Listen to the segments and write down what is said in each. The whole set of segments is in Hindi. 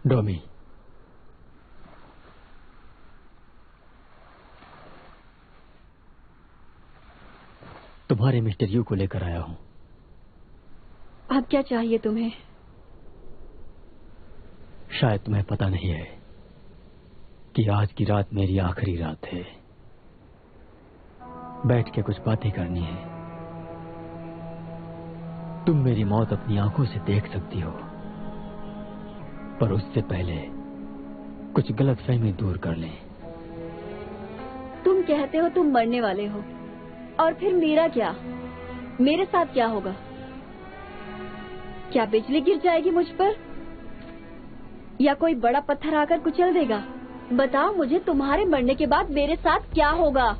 डोमी, तुम्हारे मिस्टर यू को लेकर आया हूं। अब क्या चाहिए तुम्हें? शायद तुम्हें पता नहीं है कि आज की रात मेरी आखिरी रात है। बैठ के कुछ बातें करनी है। तुम मेरी मौत अपनी आंखों से देख सकती हो, पर उससे पहले कुछ गलतफहमी दूर कर लें। तुम कहते हो तुम मरने वाले हो, और फिर मेरा क्या? मेरे साथ क्या होगा? क्या बिजली गिर जाएगी मुझ पर, या कोई बड़ा पत्थर आकर कुचल देगा? बताओ मुझे, तुम्हारे मरने के बाद मेरे साथ क्या होगा?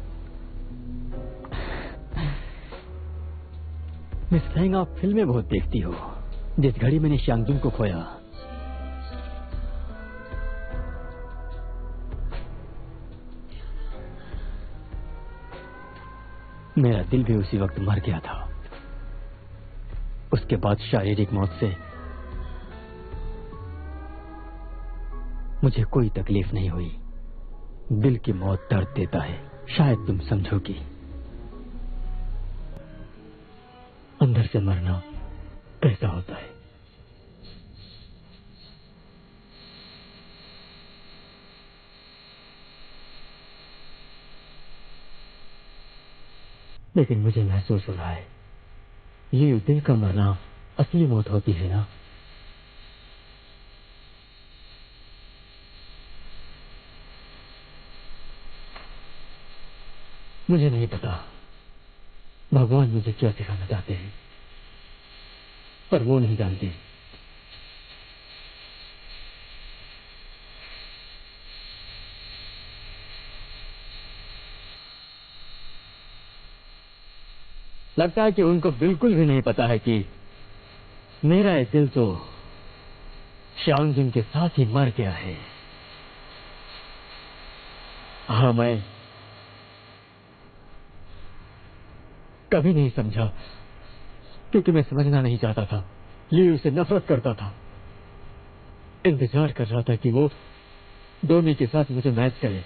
मिस फेंग, आप फिल्में बहुत देखती हो। जिस घड़ी मैंने शांगजुन को खोया, मेरा दिल भी उसी वक्त मर गया था। उसके बाद शारीरिक मौत से मुझे कोई तकलीफ नहीं हुई। दिल की मौत दर्द देता है, शायद तुम समझोगी। अंदर से मरना कैसा होता है? लेकिन मुझे महसूस हो रहा है ये दिल का मरना असली मौत होती है ना। मुझे नहीं पता भगवान मुझे क्या सिखाना चाहते हैं, पर वो नहीं जानते। लगता है कि उनको बिल्कुल भी नहीं पता है कि मेरा ये दिल तो शांगजुन के साथ ही मर गया है। हाँ, मैं कभी नहीं समझा, क्योंकि मैं समझना नहीं चाहता था। लियू से नफरत करता था। इंतजार कर रहा था कि वो डोमी के साथ मुझे मैच करे,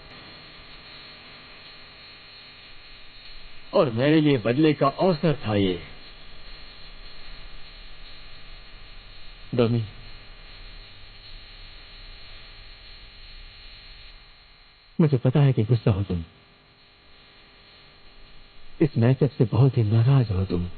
और मेरे लिए बदले का अवसर था ये। डोमी, मुझे पता है कि गुस्सा हो तुम, इस मैचअप से बहुत ही नाराज हो तुम।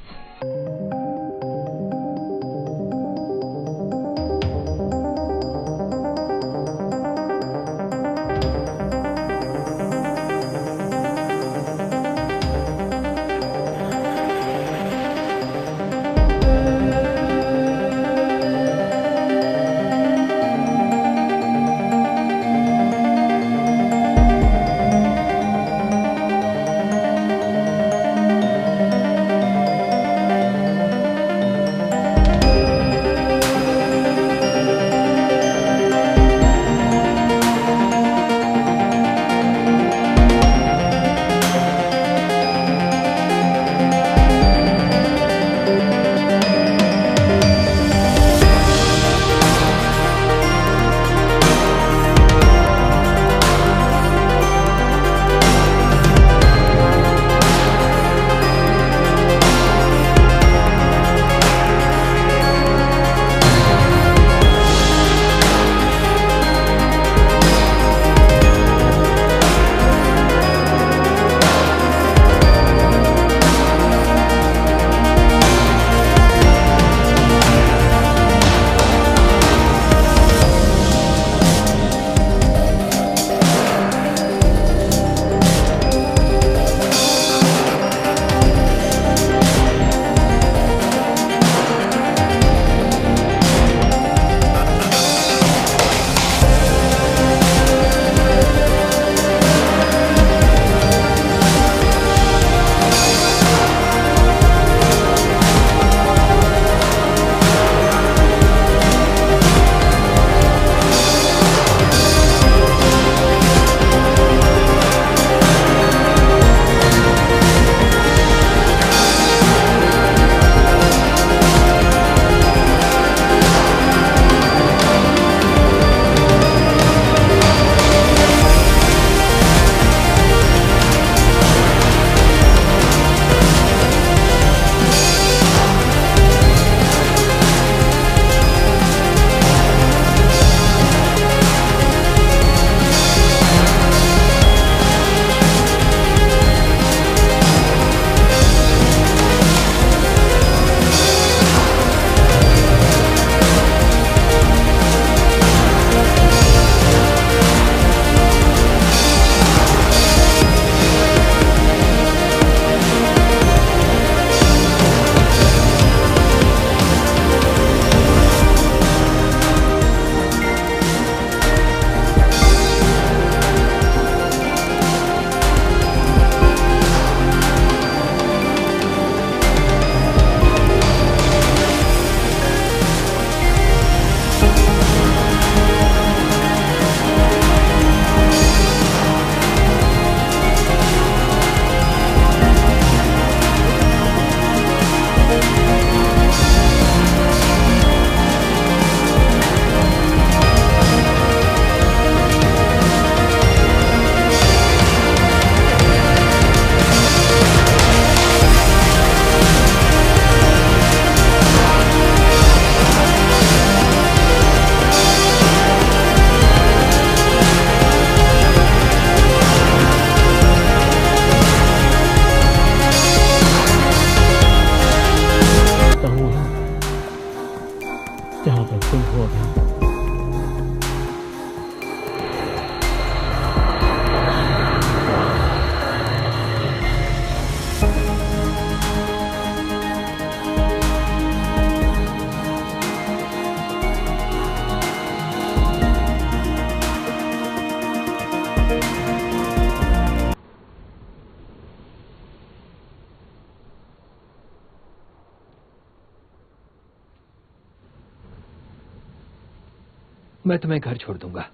मैं तुम्हें घर छोड़ दूंगा।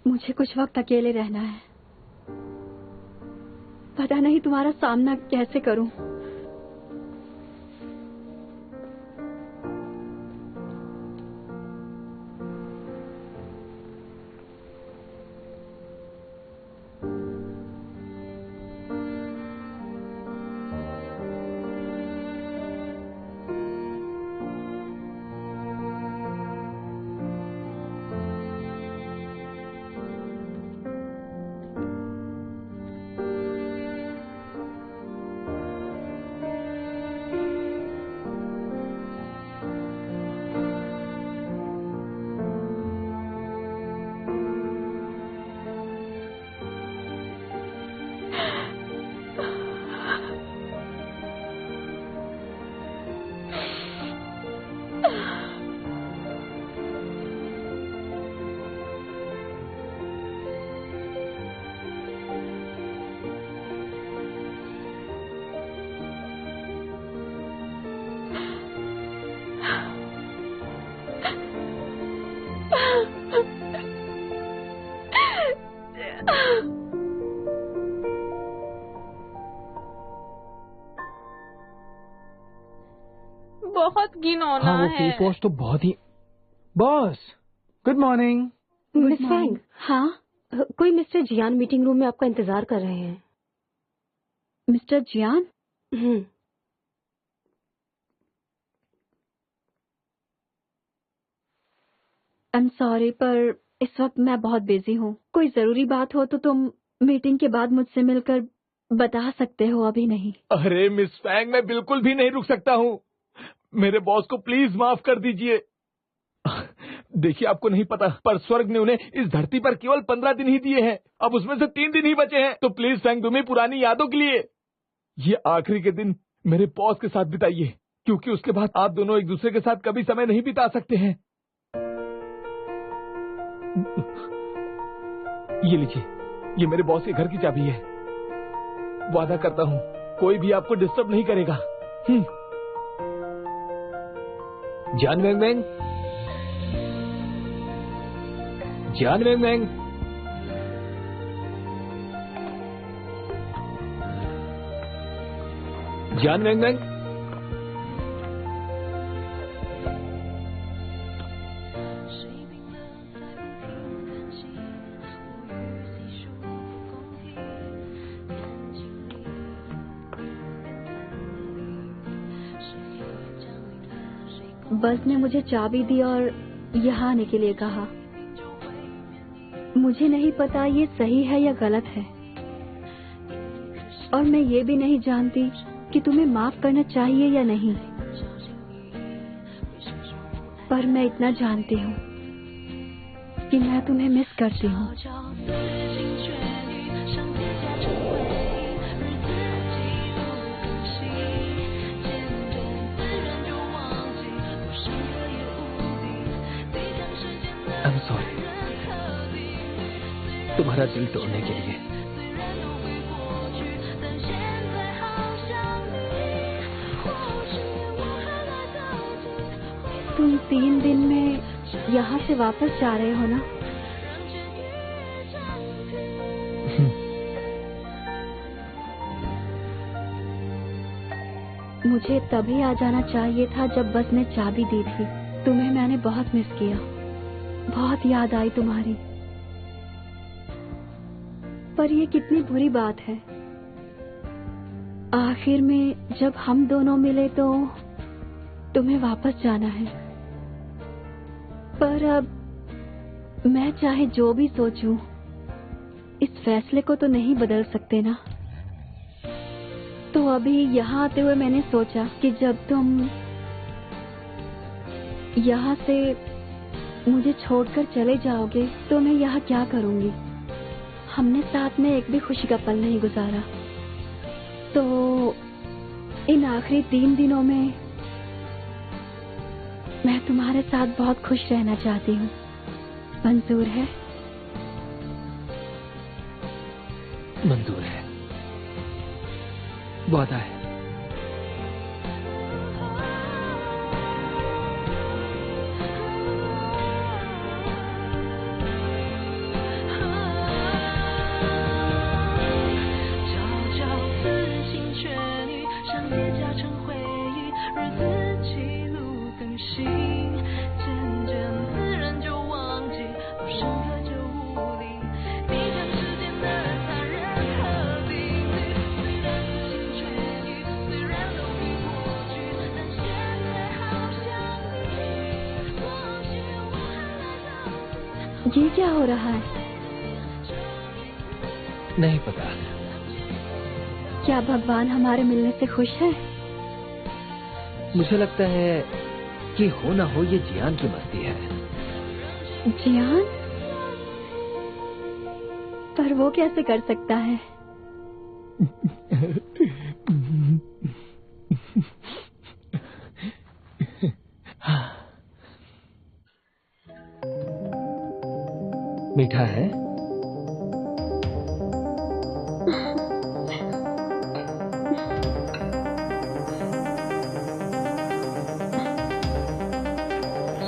मुझे कुछ वक्त अकेले रहना है। पता नहीं तुम्हारा सामना कैसे करूं। बहुत घिनौना हाँ, वो है। फेस वॉश तो बहुत ही। Boss, good morning. Miss Fang, हाँ, कोई मिस्टर जियान मीटिंग रूम में आपका इंतजार कर रहे हैं। Mister Jian. I am sorry, पर इस वक्त मैं बहुत बिजी हूँ। कोई जरूरी बात हो तो तुम मीटिंग के बाद मुझसे मिलकर बता सकते हो, अभी नहीं। अरे मिस फैंग, मैं बिल्कुल भी नहीं रुक सकता हूँ। मेरे बॉस को प्लीज माफ कर दीजिए। देखिए, आपको नहीं पता, पर स्वर्ग ने उन्हें इस धरती पर केवल 15 दिन ही दिए हैं। अब उसमें से 3 दिन ही बचे हैं। तो प्लीज फैंग, तुम्हें पुरानी यादों के लिए ये आखिरी के दिन मेरे बॉस के साथ बिताइए, क्योंकि उसके बाद आप दोनों एक दूसरे के साथ कभी समय नहीं बिता सकते हैं। ये लीजिए, ये मेरे बॉस के घर की चाबी है। वादा करता हूँ, कोई भी आपको डिस्टर्ब नहीं करेगा। जान वेंग वेंग, जान वेंग वेंग, जान वेंग वेंग। बस ने मुझे चाबी दी और यहाँ आने के लिए कहा। मुझे नहीं पता ये सही है या गलत है, और मैं ये भी नहीं जानती कि तुम्हें माफ करना चाहिए या नहीं, पर मैं इतना जानती हूँ कि मैं तुम्हें मिस करती हूँ। I'm sorry, तुम्हारा दिल तोड़ने के लिए। तुम 3 दिन में यहाँ से वापस जा रहे हो ना? मुझे तभी आ जाना चाहिए था जब बस ने चाबी दी थी। तुम्हें मैंने बहुत मिस किया, बहुत याद आई तुम्हारी। पर ये कितनी बुरी बात है, आखिर में जब हम दोनों मिले तो तुम्हें वापस जाना है। पर अब मैं चाहे जो भी सोचूं, इस फैसले को तो नहीं बदल सकते ना। तो अभी यहाँ आते हुए मैंने सोचा कि जब तुम यहाँ से मुझे छोड़कर चले जाओगे तो मैं यहाँ क्या करूँगी। हमने साथ में एक भी खुशी का पल नहीं गुजारा, तो इन आखिरी 3 दिनों में मैं तुम्हारे साथ बहुत खुश रहना चाहती हूँ। मंजूर है? मंजूर है, वादा है। ये क्या हो रहा है? नहीं पता। क्या भगवान हमारे मिलने से खुश है? मुझे लगता है कि हो ना हो ये जियान की मस्ती है। जियान? पर वो कैसे कर सकता है? मीठा है?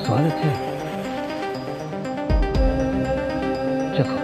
स्वागत है। चखो।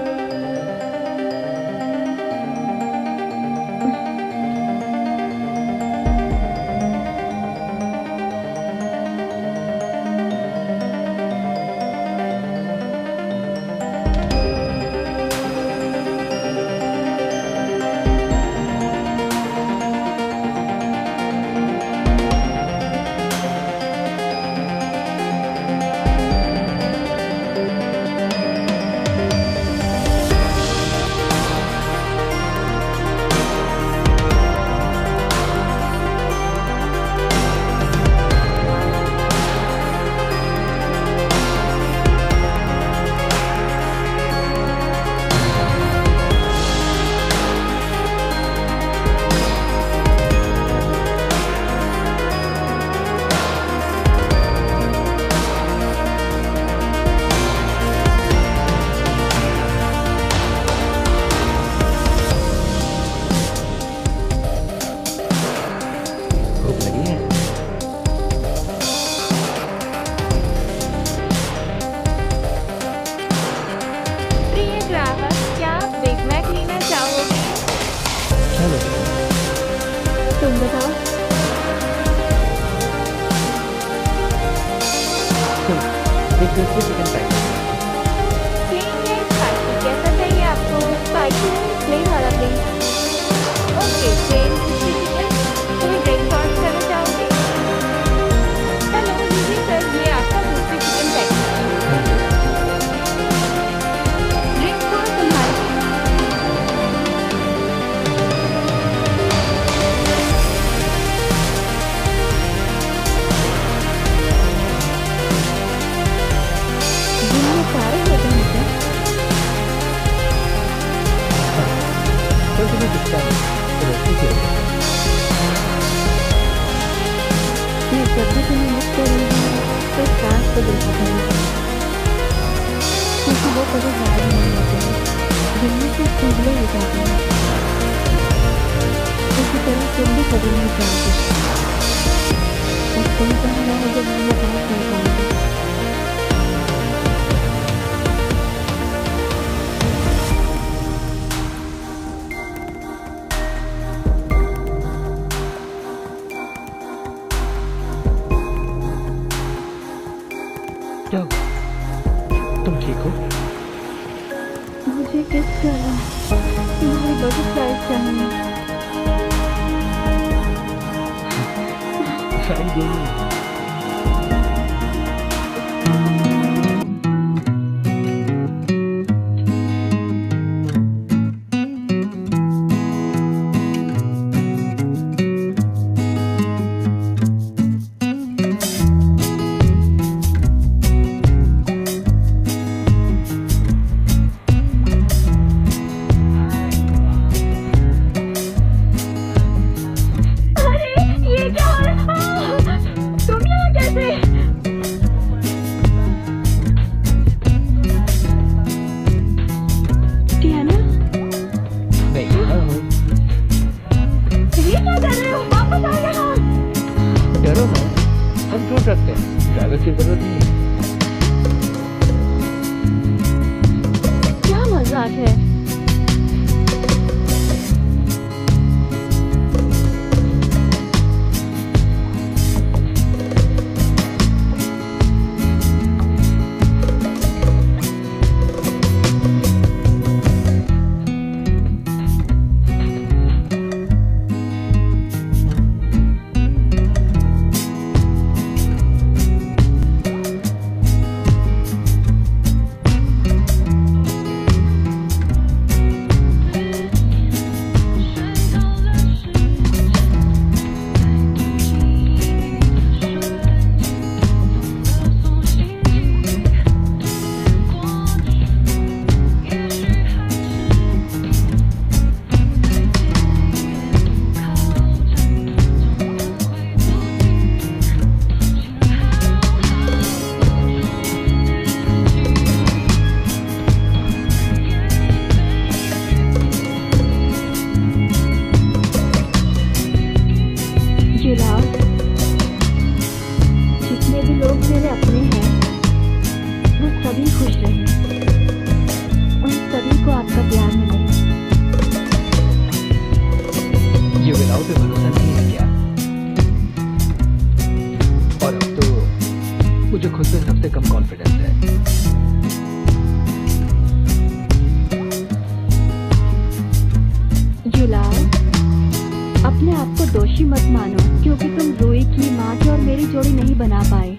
मत मानो, क्योंकि तुम रूही की, माँ की और मेरी जोड़ी नहीं बना पाए।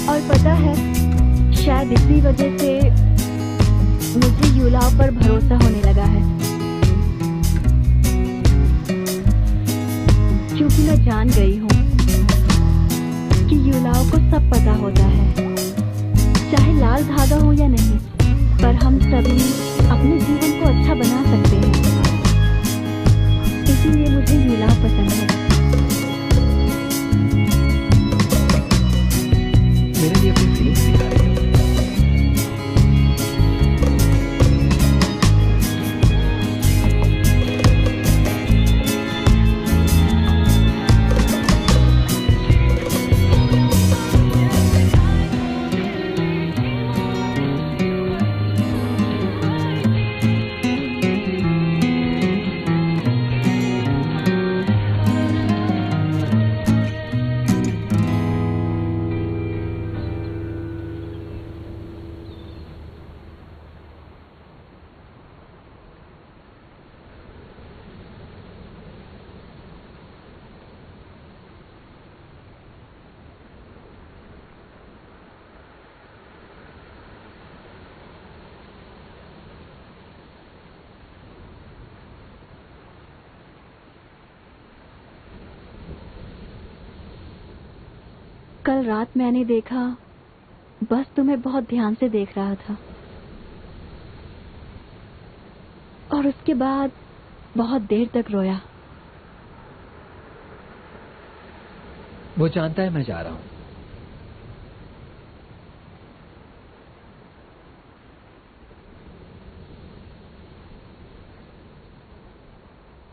और पता है, शायद इसी वजह से मुझे युलाव पर भरोसा होने लगा है, क्योंकि मैं जान गई हूँ कि युलाव को सब पता होता है, चाहे लाल धागा हो या नहीं, पर हम सभी अपने जीवन को अच्छा बना सकते हैं। इसीलिए मुझे युलाव पसंद है। मेरे लिए अपनी फीलिंग्स दिखा रही हो। कल रात मैंने देखा, बस तुम्हें बहुत ध्यान से देख रहा था, और उसके बाद बहुत देर तक रोया। वो जानता है मैं जा रहा हूं।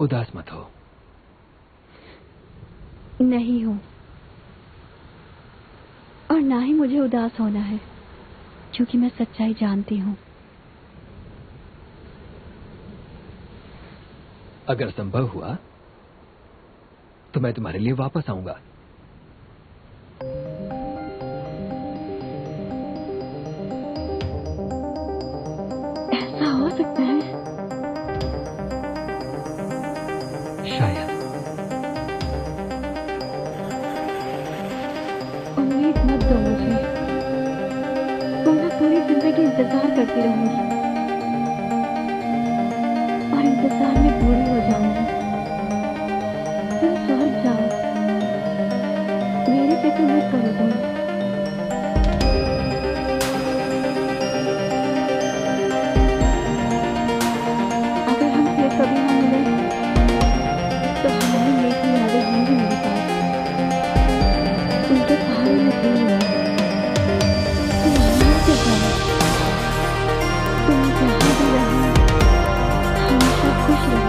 उदास मत हो। नहीं हूं, और ना ही मुझे उदास होना है, क्योंकि मैं सच्चाई जानती हूं। अगर संभव हुआ तो मैं तुम्हारे लिए वापस आऊंगा। ऐसा हो सकता है? शायद। उम्मीद मत दो मुझे, तो मैं पूरी जिंदगी इंतजार करती रहूंगी, और इंतजार में पूरी हो जाऊंगी। तुम स्वर्ग जाओ, मेरी फिक्र मत करो तुम। अगर हम फिर कभी न मिले तो हमारी एक ही यादें होंगी मेरे पास, उनके सहारे में जीऊंगी। तुम यहाँ से जाओ, तुम जहाँ भी रहो, हमेशा खुश रहो।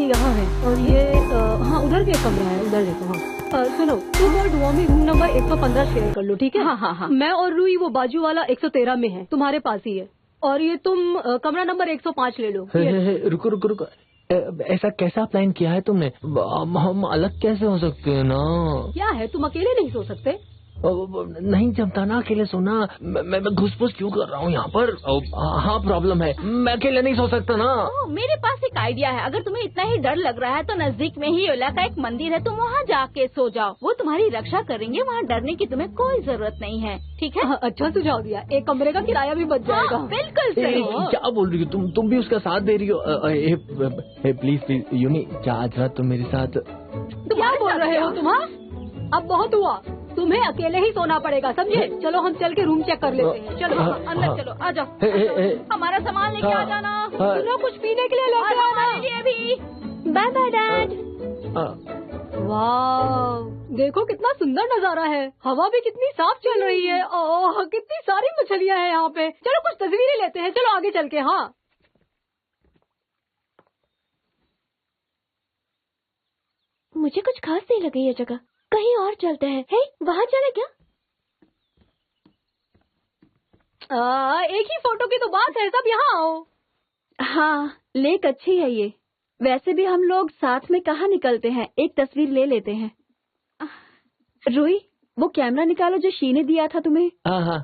यहाँ है और ये हाँ उधर भी एक कमरा है, उधर देखो। हाँ सुनो, तुम और डुओमी रूम नंबर 115 शेयर कर लो, ठीक है? हाँ। मैं और रूई वो बाजू वाला 113 में है, तुम्हारे पास ही है। और ये तुम कमरा नंबर 105 ले लो। रुको। ऐसा कैसा प्लान किया है तुमने? हम अलग कैसे हो सकते हैं ना? क्या है, तुम अकेले नहीं सो सकते? नहीं जमता ना अकेले सोना। मैं घुसपुस क्यों कर रहा हूँ यहाँ पर? हाँ प्रॉब्लम है, मैं अकेले नहीं सो सकता ना। मेरे पास एक आइडिया है। अगर तुम्हें इतना ही डर लग रहा है तो नजदीक में ही योला का एक मंदिर है, तुम वहाँ जाके सो जाओ। वो तुम्हारी रक्षा करेंगे, वहाँ डरने की तुम्हें कोई जरूरत नहीं है, ठीक है? अच्छा सुझाव दिया, एक कमरे का किराया भी बच जाएगा। बिल्कुल सही। क्या बोल रही हो तुम भी उसका साथ दे रही हो? प्लीज यूनी, आज रात तुम मेरे साथ। क्या बोल रहे हो तुम? अब बहुत हुआ, तुम्हें अकेले ही सोना पड़ेगा, समझे? चलो हम चल के रूम चेक कर लेते हैं। चलो अंदर चलो, आ जाओ। हमारा सामान लेके आ जाना। सुनो, कुछ पीने के लिए लेके आना। हमारे लिए भी। Bye bye dad. वाह, देखो कितना सुंदर नजारा है, हवा भी कितनी साफ चल रही है। ओह, कितनी सारी मछलियाँ हैं यहाँ पे। चलो कुछ तस्वीरें लेते हैं, चलो आगे चल के। हाँ मुझे कुछ खास नहीं लगी ये जगह, कहीं और चलते हैं। हे, वहाँ चले क्या? एक ही फोटो की तो बात है, सब यहाँ आओ। हाँ, लेक अच्छी है ये। वैसे भी हम लोग साथ में कहाँ निकलते हैं, एक तस्वीर ले लेते हैं। रूही, वो कैमरा निकालो जो शी ने दिया था तुम्हें। हाँ,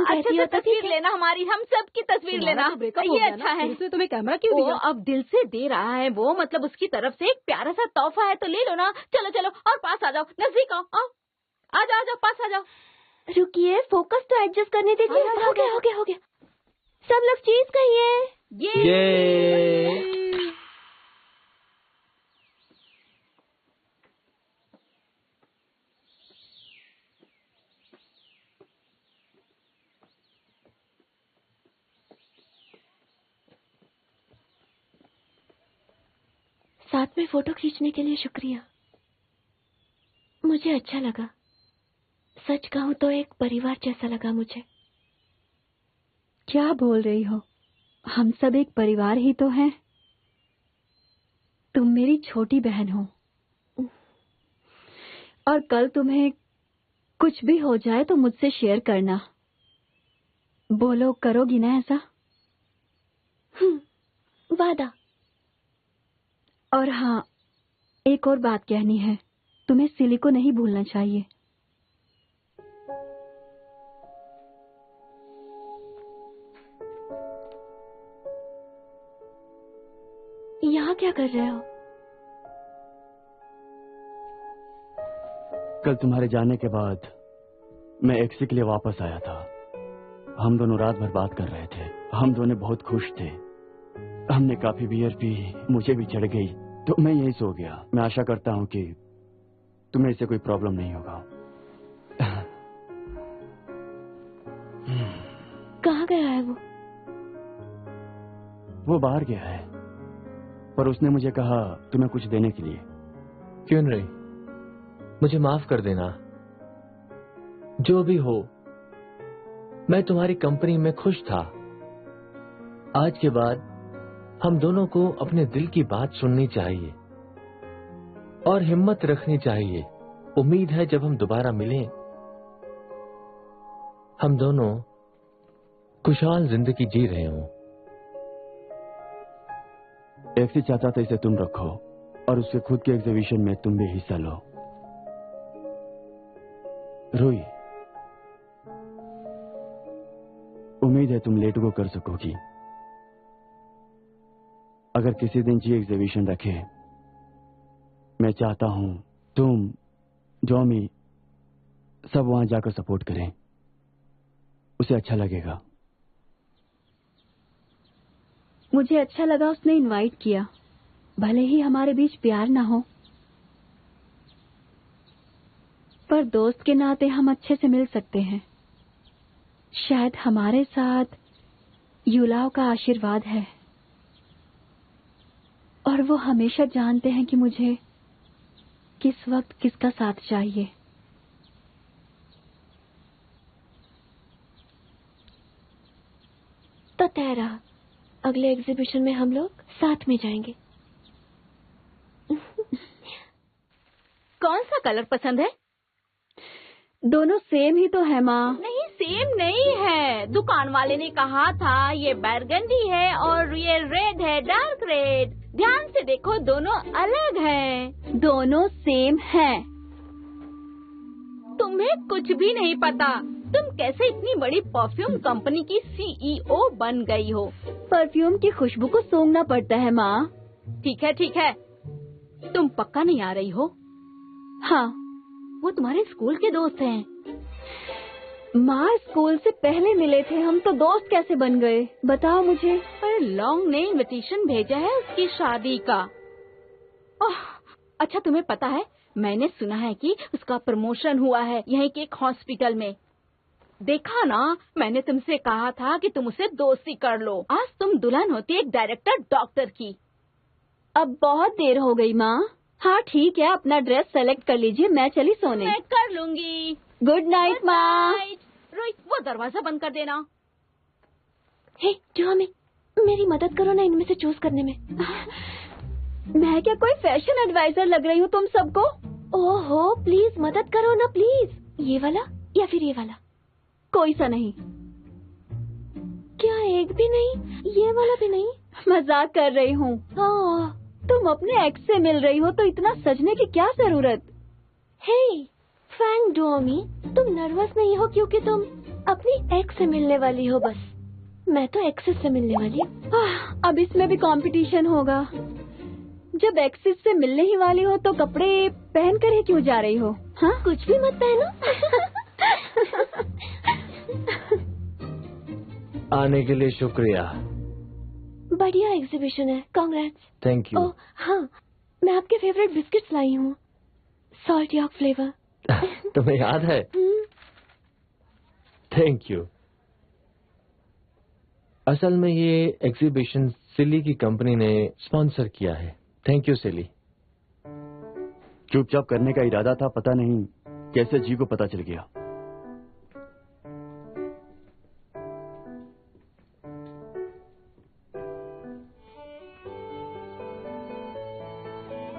अच्छे से तस्वीर लेना हमारी, हम सब की तस्वीर लेना। ये अच्छा है। उसने तुम्हें कैमरा क्यों दिया? अब दिल से दे रहा है वो, मतलब उसकी तरफ से एक प्यारा सा तोहफा है, तो ले लो ना। चलो और पास आ जाओ, नजदीक आओ। आ जाओ, पास आ जाओ। रुकिए, फोकस तो एडजस्ट करने दीजिए। हो गया। सब लोग चीज कहिए। ये साथ में फोटो खींचने के लिए शुक्रिया, मुझे अच्छा लगा। सच कहूँ तो एक परिवार जैसा लगा मुझे। क्या बोल रही हो? हम सब एक परिवार ही तो हैं। तुम मेरी छोटी बहन हो और कल तुम्हें कुछ भी हो जाए तो मुझसे शेयर करना। बोलो, करोगी ना ऐसा? वादा। और हाँ, एक और बात कहनी है, तुम्हें सिली को नहीं भूलना चाहिए। यहाँ क्या कर रहे हो? कल तुम्हारे जाने के बाद मैं एक्सी के लिए वापस आया था। हम दोनों रात भर बात कर रहे थे। हम दोनों बहुत खुश थे। हमने काफी बियर पी, मुझे भी चढ़ गई, तो मैं यही सो गया। मैं आशा करता हूँ कि तुम्हें इससे कोई प्रॉब्लम नहीं होगा। कहाँ गया है वो? वो बाहर गया है, पर उसने मुझे कहा तुम्हें कुछ देने के लिए। क्यों नहीं, मुझे माफ कर देना। जो भी हो, मैं तुम्हारी कंपनी में खुश था। आज के बाद हम दोनों को अपने दिल की बात सुननी चाहिए और हिम्मत रखनी चाहिए। उम्मीद है जब हम दोबारा मिलें, हम दोनों खुशहाल जिंदगी जी रहे हों। एक्सी चाहता था इसे तुम रखो और उसके खुद के एग्जीबिशन में तुम भी हिस्सा लो। रूही, उम्मीद है तुम लेट गो कर सकोगी। अगर किसी दिन जी एग्जीबिशन रखे, मैं चाहता हूं तुम, जॉमी, सब वहां जाकर सपोर्ट करें। उसे अच्छा लगेगा। मुझे अच्छा लगा उसने इनवाइट किया, भले ही हमारे बीच प्यार ना हो, पर दोस्त के नाते हम अच्छे से मिल सकते हैं। शायद हमारे साथ युलाओ का आशीर्वाद है और वो हमेशा जानते हैं कि मुझे किस वक्त किसका साथ चाहिए। तो तय रहा, अगले एग्जीबिशन में हम लोग साथ में जाएंगे। कलर पसंद है? दोनों सेम ही तो है माँ। नहीं, सेम नहीं है। दुकान वाले ने कहा था ये बैरगंडी है और ये रेड है, डार्क रेड। ध्यान से देखो, दोनों अलग हैं। दोनों सेम हैं। तुम्हें कुछ भी नहीं पता। तुम कैसे इतनी बड़ी परफ्यूम कंपनी की सीईओ बन गई हो? परफ्यूम की खुशबू को सूंघना पड़ता है माँ। ठीक है, ठीक है। तुम पक्का नहीं आ रही हो? हाँ। वो तुम्हारे स्कूल के दोस्त हैं। माँ, स्कूल से पहले मिले थे हम, तो दोस्त कैसे बन गए बताओ मुझे। पर लॉन्ग ने इनविटेशन भेजा है उसकी शादी का। अच्छा, तुम्हें पता है, मैंने सुना है कि उसका प्रमोशन हुआ है यहीं के एक हॉस्पिटल में। देखा ना, मैंने तुमसे कहा था कि तुम उसे दोस्ती कर लो। आज तुम दुल्हन होती एक डायरेक्टर डॉक्टर की। अब बहुत देर हो गई माँ। हाँ ठीक है, अपना ड्रेस सेलेक्ट कर लीजिए, मैं चली सोने। मैं कर लूंगी। गुड नाइट माँ। रोहित, वो दरवाजा बंद कर देना। हे जुआमी, मेरी मदद करो ना इनमें से चूज करने में। मैं क्या कोई फैशन एडवाइजर लग रही हूँ तुम सबको? ओहो, प्लीज मदद करो ना प्लीज। ये वाला या फिर ये वाला? कोई सा नहीं। क्या एक भी नहीं? ये वाला भी नहीं? मजाक कर रही हूँ। हाँ, तुम अपने एक्स से मिल रही हो तो इतना सजने की क्या जरूरत? हे फैंग डोमी, तुम नर्वस नहीं हो क्योंकि तुम अपनी एक्स से मिलने वाली हो? बस मैं तो एक्सेस से मिलने वाली हूँ। अब इसमें भी कंपटीशन होगा। जब एक्सेस से मिलने ही वाली हो तो कपड़े पहन कर ही क्यों जा रही हो? हाँ, कुछ भी मत पहनो। आने के लिए शुक्रिया। बढ़िया एग्जीबिशन है, कांग्रेट्स। Thank you. ओह हाँ, मैं आपके फेवरेट बिस्किट्स लाई हूँ, सॉल्ट यॉर्क फ्लेवर। तुम्हें याद है? Thank you. असल में ये एग्जीबिशन सिली की कंपनी ने स्पॉन्सर किया है। थैंक यू सिली। चुपचाप करने का इरादा था, पता नहीं कैसे जी को पता चल गया।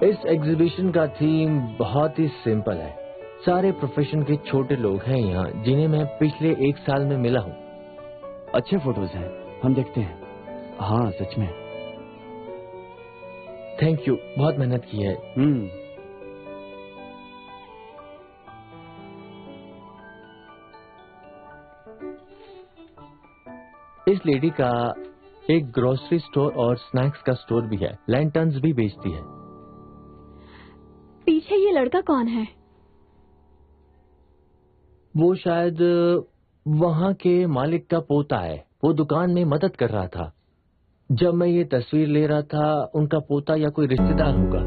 इस एग्जीबिशन का थीम बहुत ही सिंपल है। सारे प्रोफेशन के छोटे लोग हैं यहाँ, जिन्हें मैं पिछले 1 साल में मिला हूँ। अच्छे फोटोज हैं, हम देखते हैं। हाँ सच में। थैंक यू, बहुत मेहनत की है। इस लेडी का एक ग्रोसरी स्टोर और स्नैक्स का स्टोर भी है। लैंटर्न्स भी बेचती है। पीछे ये लड़का कौन है? वो शायद वहाँ के मालिक का पोता है। वो दुकान में मदद कर रहा था। जब मैं ये तस्वीर ले रहा था, उनका पोता या कोई रिश्तेदार होगा।